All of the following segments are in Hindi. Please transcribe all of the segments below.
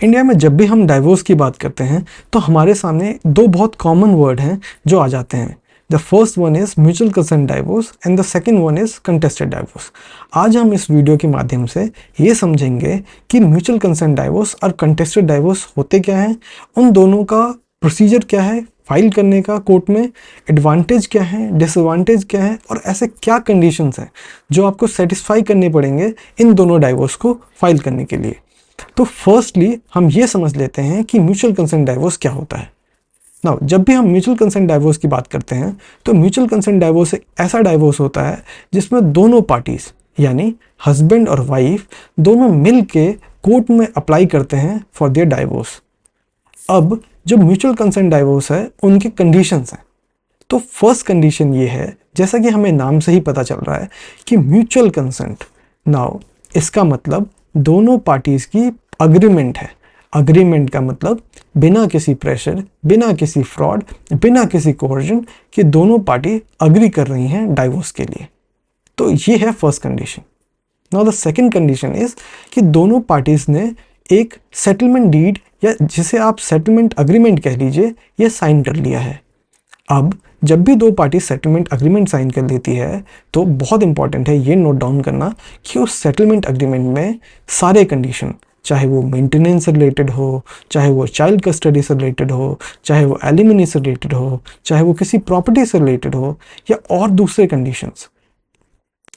इंडिया में जब भी हम डाइवोर्स की बात करते हैं तो हमारे सामने दो बहुत कॉमन वर्ड हैं जो आ जाते हैं। The first one is mutual consent divorce and the second one is contested divorce. आज हम इस वीडियो के माध्यम से ये समझेंगे कि म्यूचुअल कंसेंट डाइवोर्स और कंटेस्टेड डाइवोर्स होते क्या हैं, उन दोनों का प्रोसीजर क्या है फाइल करने का कोर्ट में, एडवांटेज क्या है, डिसएडवांटेज क्या है और ऐसे क्या कंडीशंस हैं जो आपको सेटिस्फाई करने पड़ेंगे इन दोनों डाइवोर्स को फाइल करने के लिए। तो फर्स्टली हम ये समझ लेते हैं कि म्यूचुअल कंसेंट डाइवोर्स क्या होता है। नाउ जब भी हम म्यूचुअल कंसेंट डाइवोर्स की बात करते हैं तो म्यूचुअल कंसेंट डाइवोर्स एक ऐसा डाइवोर्स होता है जिसमें दोनों पार्टीज यानी हस्बैंड और वाइफ दोनों मिल के कोर्ट में अप्लाई करते हैं फॉर देयर डाइवोर्स। अब जो म्यूचुअल कंसेंट डाइवोर्स है उनके कंडीशंस हैं। तो फर्स्ट कंडीशन ये है, जैसा कि हमें नाम से ही पता चल रहा है कि म्यूचुअल कंसेंट। नाउ इसका मतलब दोनों पार्टीज की अग्रीमेंट है। अग्रीमेंट का मतलब बिना किसी प्रेशर, बिना किसी फ्रॉड, बिना किसी कोर्जन कि दोनों पार्टी अग्री कर रही हैं डाइवोर्स के लिए। तो ये है first condition. Now the second condition is कि दोनों पार्टीज ने एक सेटलमेंट डीड या जिसे आप सेटलमेंट अग्रीमेंट कह लीजिए, ये साइन कर लिया है। अब जब भी दो पार्टी सेटलमेंट अग्रीमेंट साइन कर लेती है तो बहुत इंपॉर्टेंट है ये नोट डाउन करना कि उस सेटलमेंट अग्रीमेंट में सारे कंडीशन, चाहे वो मेंटेनेंस से रिलेटेड हो, चाहे वो चाइल्ड कस्टडी से रिलेटेड हो, चाहे वो एलिमनी से रिलेटेड हो, चाहे वो किसी प्रॉपर्टी से रिलेटेड हो या और दूसरे कंडीशंस,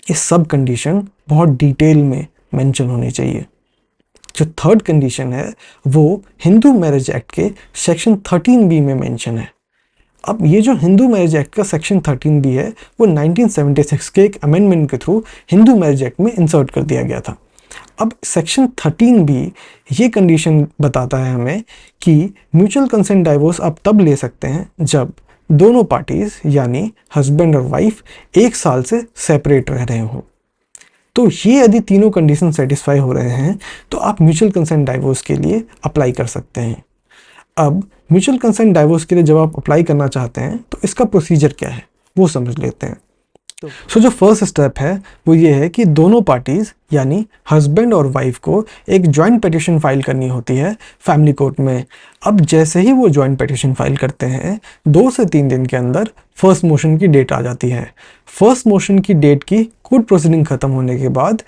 ये सब कंडीशन बहुत डिटेल में मेंशन होने चाहिए। जो थर्ड कंडीशन है वो हिंदू मैरिज एक्ट के सेक्शन 13B में मेंशन है। अब ये जो हिंदू मैरिज एक्ट का सेक्शन 13B है वो 1976 के एक अमेंडमेंट के थ्रू हिंदू मैरिज एक्ट में इंसर्ट कर दिया गया था। अब सेक्शन 13B ये कंडीशन बताता है हमें कि म्यूचुअल कंसेंट डाइवोर्स आप तब ले सकते हैं जब दोनों पार्टीज यानी हस्बैंड और वाइफ 1 साल से सेपरेट रह रहे हों। तो ये यदि तीनों कंडीशन सेटिस्फाई हो रहे हैं तो आप म्यूचुअल कंसेंट डाइवोर्स के लिए अप्लाई कर सकते हैं। अब म्यूचुअल कंसेंट डाइवोर्स के लिए जब आप अप्लाई करना चाहते हैं तो इसका प्रोसीजर क्या है वो समझ लेते हैं। सो जो फर्स्ट स्टेप है वो ये है कि दोनों पार्टीज यानी हस्बैंड और वाइफ को एक जॉइंट पिटीशन फाइल करनी होती है फैमिली कोर्ट में। अब जैसे ही वो जॉइंट पिटीशन फाइल करते हैं 2 से 3 दिन के अंदर फर्स्ट मोशन की डेट आ जाती है। फर्स्ट मोशन की डेट की कोर्ट प्रोसीडिंग खत्म होने के बाद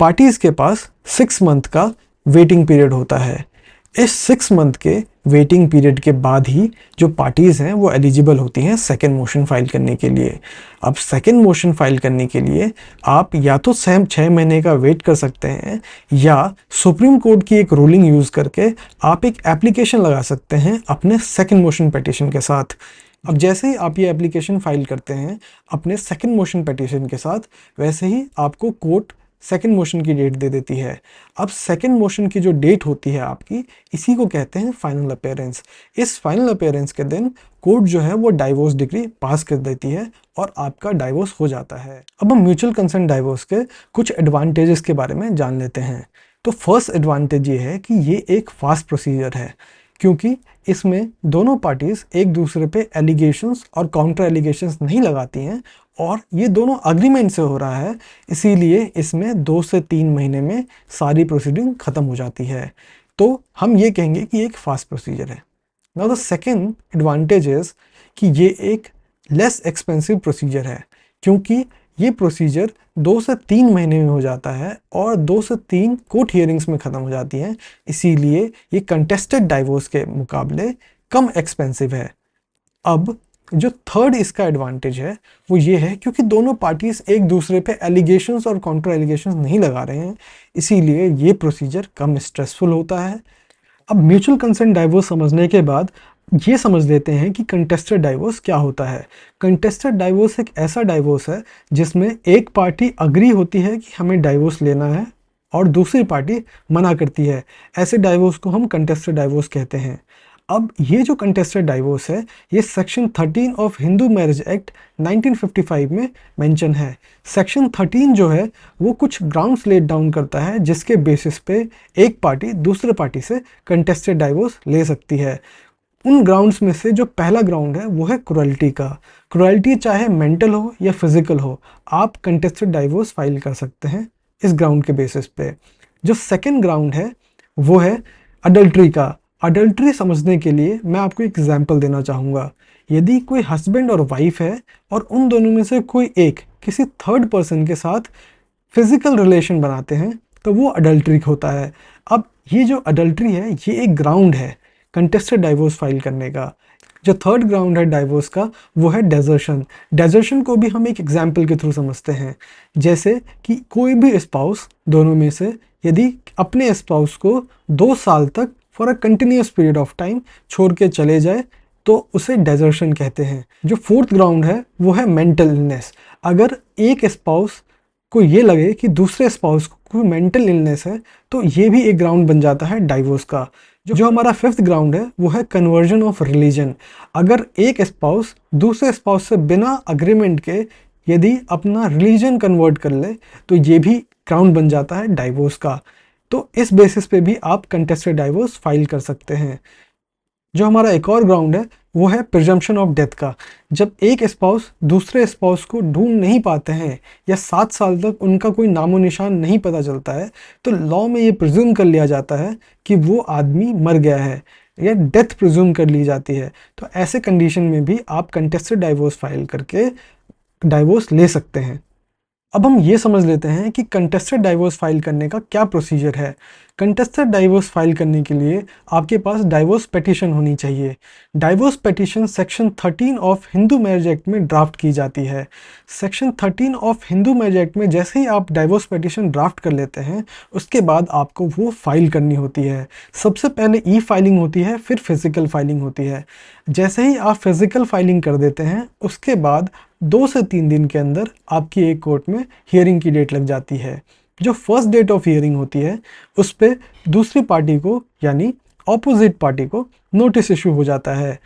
पार्टीज के पास 6 मंथ का वेटिंग पीरियड होता है। इस 6 मंथ के वेटिंग पीरियड के बाद ही जो पार्टीज़ हैं वो एलिजिबल होती हैं सेकेंड मोशन फाइल करने के लिए। अब सेकेंड मोशन फाइल करने के लिए आप या तो 6 महीने का वेट कर सकते हैं या सुप्रीम कोर्ट की एक रूलिंग यूज़ करके आप एक एप्लीकेशन लगा सकते हैं अपने सेकेंड मोशन पिटीशन के साथ। अब जैसे ही आप ये एप्लीकेशन फाइल करते हैं अपने सेकेंड मोशन पिटीशन के साथ, वैसे ही आपको कोर्ट सेकेंड मोशन की डेट दे देती है। अब सेकेंड मोशन की जो डेट होती है आपकी, इसी को कहते हैं फाइनल अपीयरेंस। इस फाइनल अपीयरेंस के दिन कोर्ट जो है वो डाइवोर्स डिग्री पास कर देती है और आपका डाइवोर्स हो जाता है। अब हम म्यूचुअल कंसेंट डाइवोर्स के कुछ एडवांटेजेस के बारे में जान लेते हैं। तो फर्स्ट एडवांटेज ये है कि ये एक फास्ट प्रोसीजर है क्योंकि इसमें दोनों पार्टीज एक दूसरे पे एलिगेशंस और काउंटर एलिगेशंस नहीं लगाती हैं और ये दोनों अग्रीमेंट से हो रहा है, इसीलिए इसमें 2 से 3 महीने में सारी प्रोसीडिंग खत्म हो जाती है। तो हम ये कहेंगे कि एक फास्ट प्रोसीजर है। Now the second advantage is कि ये एक लेस एक्सपेंसिव प्रोसीजर है क्योंकि ये प्रोसीजर 2 से 3 महीने में हो जाता है और 2 से 3 कोर्ट हियरिंग्स में ख़त्म हो जाती हैं, इसीलिए ये कंटेस्टेड डाइवोर्स के मुकाबले कम एक्सपेंसिव है। अब जो थर्ड इसका एडवांटेज है वो ये है क्योंकि दोनों पार्टीज एक दूसरे पे एलिगेशंस और काउंटर एलिगेशंस नहीं लगा रहे हैं, इसीलिए ये प्रोसीजर कम स्ट्रेसफुल होता है। अब म्यूचुअल कंसेंट डाइवोर्स समझने के बाद ये समझ लेते हैं कि कंटेस्टेड डाइवोर्स क्या होता है। कंटेस्टेड डाइवोर्स एक ऐसा डाइवोर्स है जिसमें एक पार्टी अग्री होती है कि हमें डाइवोर्स लेना है और दूसरी पार्टी मना करती है। ऐसे डाइवोर्स को हम कंटेस्टेड डाइवोर्स कहते हैं। अब ये जो कंटेस्टेड डाइवोर्स है ये section 13 of Hindu marriage act 1955 में मेंशन है। सेक्शन 13 जो है वो कुछ ग्राउंड्स लेट डाउन करता है जिसके बेसिस पे एक पार्टी दूसरे पार्टी से कंटेस्टेड डाइवोर्स ले सकती है। उन ग्राउंड्स में से जो पहला ग्राउंड है वो है क्रुएल्टी का। क्रुएल्टी चाहे मेंटल हो या फिजिकल हो, आप कंटेस्टेड डाइवोर्स फाइल कर सकते हैं इस ग्राउंड के बेसिस पे। जो सेकंड ग्राउंड है वो है अडल्ट्री का, अडल्ट्री समझने के लिए मैं आपको एक एग्जांपल देना चाहूँगा। यदि कोई हस्बैंड और वाइफ है और उन दोनों में से कोई एक किसी थर्ड पर्सन के साथ फिजिकल रिलेशन बनाते हैं तो वो अडल्ट्री होता है। अब ये जो अडल्ट्री है ये एक ग्राउंड है कंटेस्टेड डाइवोर्स फाइल करने का। जो थर्ड ग्राउंड है डाइवोर्स का वो है डेजर्शन। डेजर्शन को भी हम एक एग्जाम्पल के थ्रू समझते हैं, जैसे कि कोई भी स्पाउस दोनों में से यदि अपने स्पाउस को 2 साल तक for a continuous period of time छोड़ के चले जाए तो उसे डेजर्शन कहते हैं। जो फोर्थ ग्राउंड है वो है मेंटल इलनेस। अगर एक स्पाउस को ये लगे कि दूसरे स्पाउस को कोई मेंटल इलनेस है तो ये भी एक ग्राउंड बन जाता है डाइवोर्स का। जो हमारा फिफ्थ ग्राउंड है वो है कन्वर्जन ऑफ रिलीजन। अगर एक स्पाउस दूसरे स्पाउस से बिना अग्रीमेंट के यदि अपना रिलीजन कन्वर्ट कर ले तो ये भी ग्राउंड बन जाता है डाइवोर्स का। तो इस बेसिस पे भी आप कंटेस्टेड डाइवोर्स फाइल कर सकते हैं। जो हमारा एक और ग्राउंड है वो है प्रिजम्पशन ऑफ डेथ का। जब एक स्पाउस दूसरे स्पाउस को ढूंढ नहीं पाते हैं या 7 साल तक उनका कोई नामो निशान नहीं पता चलता है तो लॉ में ये प्रिज्यूम कर लिया जाता है कि वो आदमी मर गया है या डेथ प्रिज्यूम कर ली जाती है। तो ऐसे कंडीशन में भी आप कंटेस्टेड डाइवोर्स फाइल करके डाइवोर्स ले सकते हैं। अब हम ये समझ लेते हैं कि कंटेस्टेड डाइवोर्स फाइल करने का क्या प्रोसीजर है। कंटेस्टेड डाइवोर्स फाइल करने के लिए आपके पास डाइवोर्स पेटिशन होनी चाहिए। Divorce petition section 13 of Hindu marriage act में ड्राफ्ट की जाती है। Section 13 of Hindu marriage act में जैसे ही आप डाइवोर्स पेटिशन ड्राफ्ट कर लेते हैं उसके बाद आपको वो फाइल करनी होती है। सबसे पहले ई फाइलिंग होती है, फिर फिजिकल फाइलिंग होती है। जैसे ही आप फिजिकल फाइलिंग कर देते हैं उसके बाद 2 से 3 दिन के अंदर आपकी एक कोर्ट में हियरिंग की डेट लग जाती है। जो फर्स्ट डेट ऑफ हियरिंग होती है उस पे दूसरी पार्टी को यानी ऑपोजिट पार्टी को नोटिस इशू हो जाता है।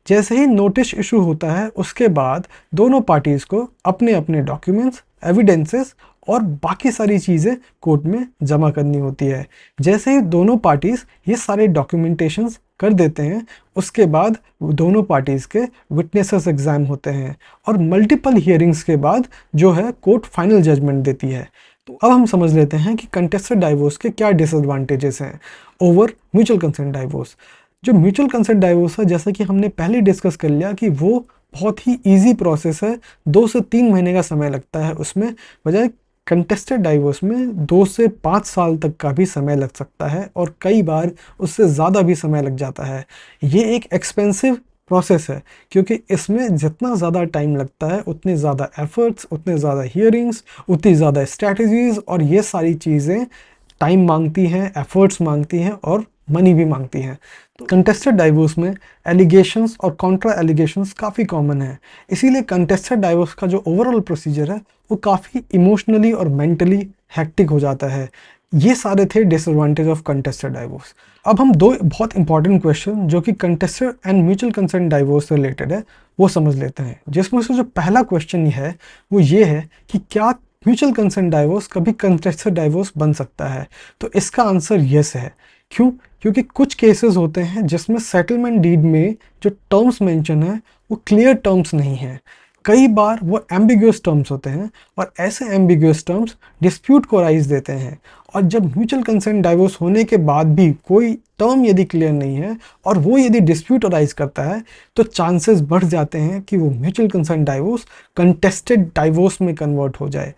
जैसे ही नोटिस इशू होता है उसके बाद दोनों पार्टीज़ को अपने अपने डॉक्यूमेंट्स, एविडेंसेस और बाकी सारी चीज़ें कोर्ट में जमा करनी होती है। जैसे ही दोनों पार्टीज़ ये सारे डॉक्यूमेंटेशंस कर देते हैं उसके बाद दोनों पार्टीज़ के विटनेसेस एग्ज़ाम होते हैं और मल्टीपल हियरिंग्स के बाद जो है कोर्ट फाइनल जजमेंट देती है। तो अब हम समझ लेते हैं कि कंटेस्टेड डाइवोर्स के क्या डिसएडवांटेजेस हैं ओवर म्यूचुअल कंसेंट डाइवोर्स। जो म्यूचुअल कंसेंट डाइवोर्स है जैसा कि हमने पहले डिस्कस कर लिया कि वो बहुत ही ईजी प्रोसेस है, 2 से 3 महीने का समय लगता है उसमें, बजाय कंटेस्टेड डाइवोर्स में 2 से 5 साल तक का भी समय लग सकता है और कई बार उससे ज़्यादा भी समय लग जाता है। ये एक एक्सपेंसिव प्रोसेस है क्योंकि इसमें जितना ज़्यादा टाइम लगता है उतने ज़्यादा एफर्ट्स, उतने ज़्यादा हियरिंग्स, उतनी ज़्यादा स्ट्रैटेजीज़ और ये सारी चीज़ें टाइम मांगती हैं, एफर्ट्स मांगती हैं और मनी भी मांगती हैं। तो कंटेस्टेड डाइवोर्स में एलिगेशंस और कॉन्ट्रा एलिगेशंस काफ़ी कॉमन है, इसीलिए कंटेस्टेड डाइवोर्स का जो ओवरऑल प्रोसीजर है वो काफ़ी इमोशनली और मेंटली हैक्टिक हो जाता है। ये सारे थे डिसएडवांटेज ऑफ कंटेस्टेड डाइवोर्स। अब हम 2 बहुत इंपॉर्टेंट क्वेश्चन जो कि contested and mutual consent divorce से रिलेटेड है वो समझ लेते हैं, जिसमें से जो पहला क्वेश्चन है वो ये है कि क्या म्यूचुअल कंसेंट डाइवोर्स कभी कंटेस्टेड डाइवोर्स बन सकता है। तो इसका आंसर येस है। क्यों? क्योंकि कुछ केसेस होते हैं जिसमें सेटलमेंट डीड में जो टर्म्स मेंशन है वो क्लियर टर्म्स नहीं है, कई बार वो एम्बिगुअस टर्म्स होते हैं और ऐसे एम्बिगुअस टर्म्स डिस्प्यूट को राइज देते हैं। और जब म्यूचुअल कंसेंट डाइवोर्स होने के बाद भी कोई टर्म यदि क्लियर नहीं है और वो यदि डिस्प्यूट राइज करता है तो चांसेस बढ़ जाते हैं कि वो mutual consent divorce contested divorce में कन्वर्ट हो जाए।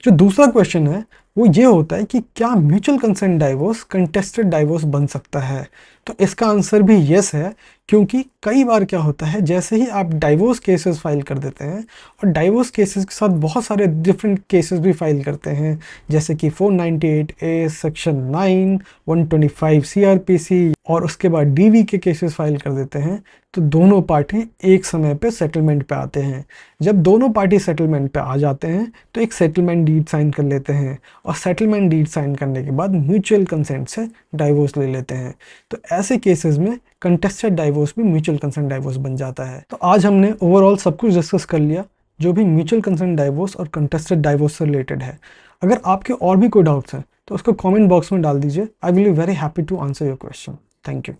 जो दूसरा क्वेश्चन है वो ये होता है कि क्या mutual consent divorce contested divorce बन सकता है। तो इसका आंसर भी येस है, क्योंकि कई बार क्या होता है जैसे ही आप डाइवोर्स केसेस फाइल कर देते हैं और डाइवोर्स केसेस के साथ बहुत सारे डिफरेंट केसेस भी फाइल करते हैं जैसे कि 498A सेक्शन 9, 125 CRPC और उसके बाद DV के केसेस फाइल कर देते हैं तो दोनों पार्टी एक समय पे सेटलमेंट पे आते हैं। जब दोनों पार्टी सेटलमेंट पे आ जाते हैं तो एक सेटलमेंट डीड साइन कर लेते हैं और सेटलमेंट डीड साइन करने के बाद म्यूचुअल कंसेंट से डाइवोर्स ले लेते हैं। तो ऐसे केसेस में कंटेस्टेड डाइवोर्स भी म्यूचुअल कंसेंट डाइवोर्स बन जाता है। तो आज हमने ओवरऑल सब कुछ डिस्कस कर लिया जो भी म्यूचुअल कंसेंट डाइवोर्स और कंटेस्टेड डाइवोर्स से रिलेटेड है। अगर आपके और भी कोई डाउट्स हैं तो उसको कमेंट बॉक्स में डाल दीजिए। I will be very happy to answer your question. Thank you.